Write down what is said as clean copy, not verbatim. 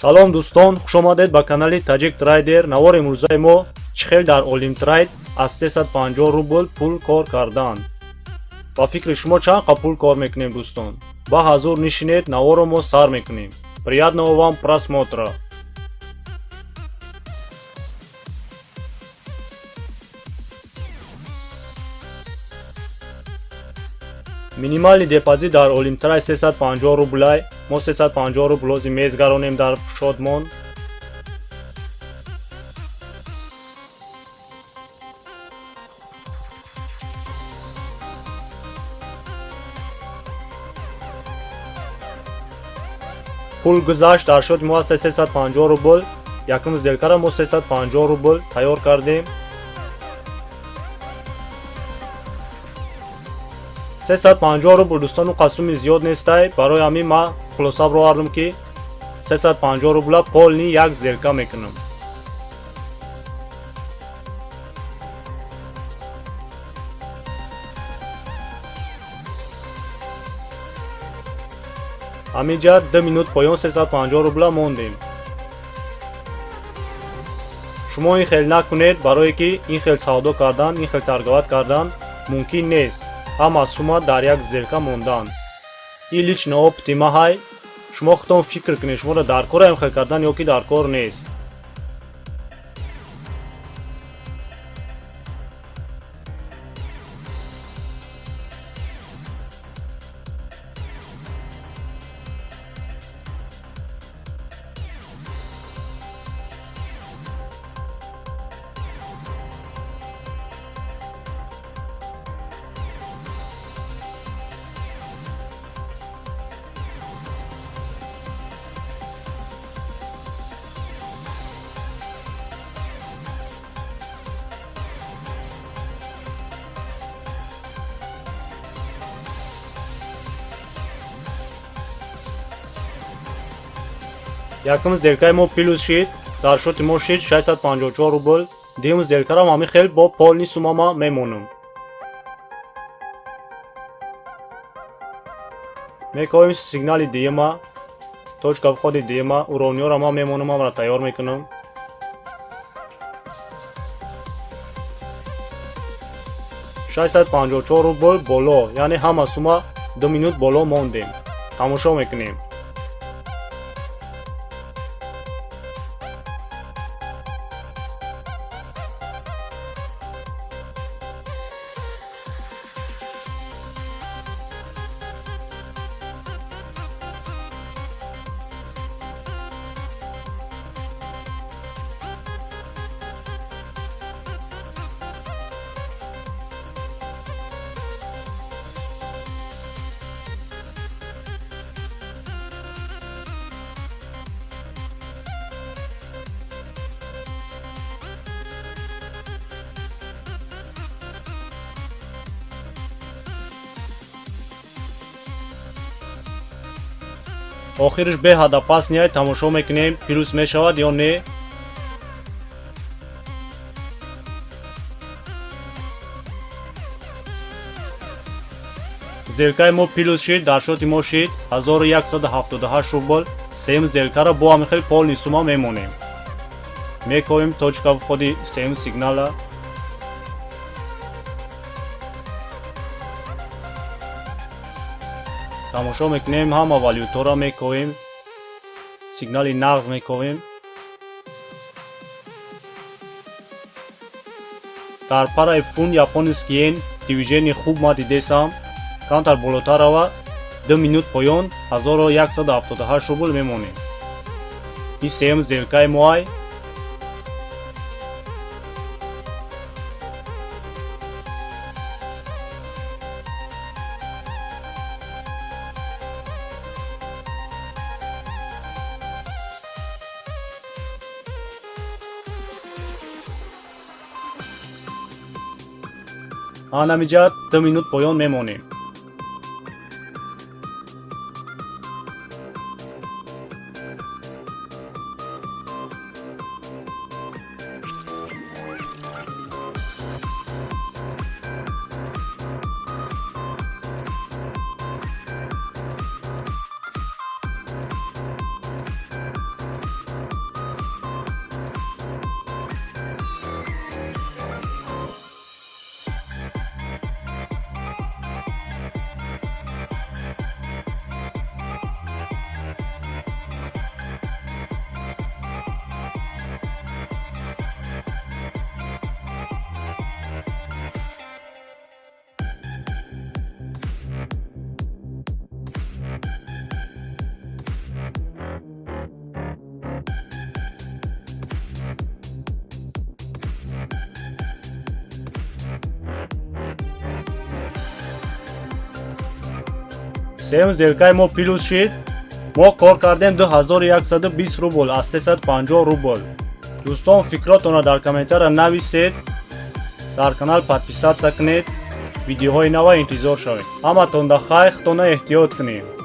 салом дӯстон, хушомадед ба канали Tajik Trader. навори имрӯзаи мо чӣ хел дар Olim Trade аз 350 рубл пул кор кардан. ба фикри шумо чанд қа пул кор мекунем дӯстон? ба ҳазур нишинед, наворо мо сар мекунем. Приятного вам просмотра. минимални депозит дар Olim Trade 350 рублай. мо 350 рубл лозим мезгаронем дар шодмон. пул гузашт, дар шоди мо аст 350 рубл. якум сделкара мо 350 рубл тайёр кардем. 350 рубл дӯстону қасуми зиёд нестай. барои ҳамин ма хулоса бировардам ки 350 рубла полни як сделка мекунам. ҳаминҷа 2 минут поён 350 рубла мондем. шумо ин хел накунед, барое ки ин хел савдо кардан, ин хел торговат кардан мумкин нест. ҳама сума дар як сделка мондан. ин лични опити маҳай. шумо худтон фикр кунед, шуморо дар кора ин хел кардан ё ки дар кор нест. якум сделкаи мо плюс шид, дар шоти мо шид 654 рубл. дуюм сделкарам ҳамин хел бо полни сумама мемонам. мекавем сигнали дуюма, точка входи дуюма, уровниёра ма мемонам, амра тайёр мекунам. $654 рубл боло, яъне ҳама сума 2 минут боло мондем. тамошо мекунем. охираш беҳада пас ниҳай тамошо мекунем плюс мешавад ё не. сделкаи мо плюс шид, дар шоти мо шид 1178 рубл. сеюм сделкара бо ҳамин хел полни сума мемонем. мекавем точка входи сеюм сигнала. тамошо мекунем, ҳама валютора мекавем. сигнали нағд мекавем. дар параи фунт японский йен движени хуб ма дидесам. кантар болотар рава 2 минут поён 1178 рубл мемонем. ин сеюм сделкаи моай. ҳанамиҷа 2 минут поён мемонем. سیم زیرکای ما پیلوس شد. ما کار کردیم 2120 روبل از 350 روبل. دوستان فکراتون را در کامنتر نویسید. در کانال پادپیسات کنید. ویدیوهای نو انتظار شوید. همتون در خیر، خودتون احتیاط کنید.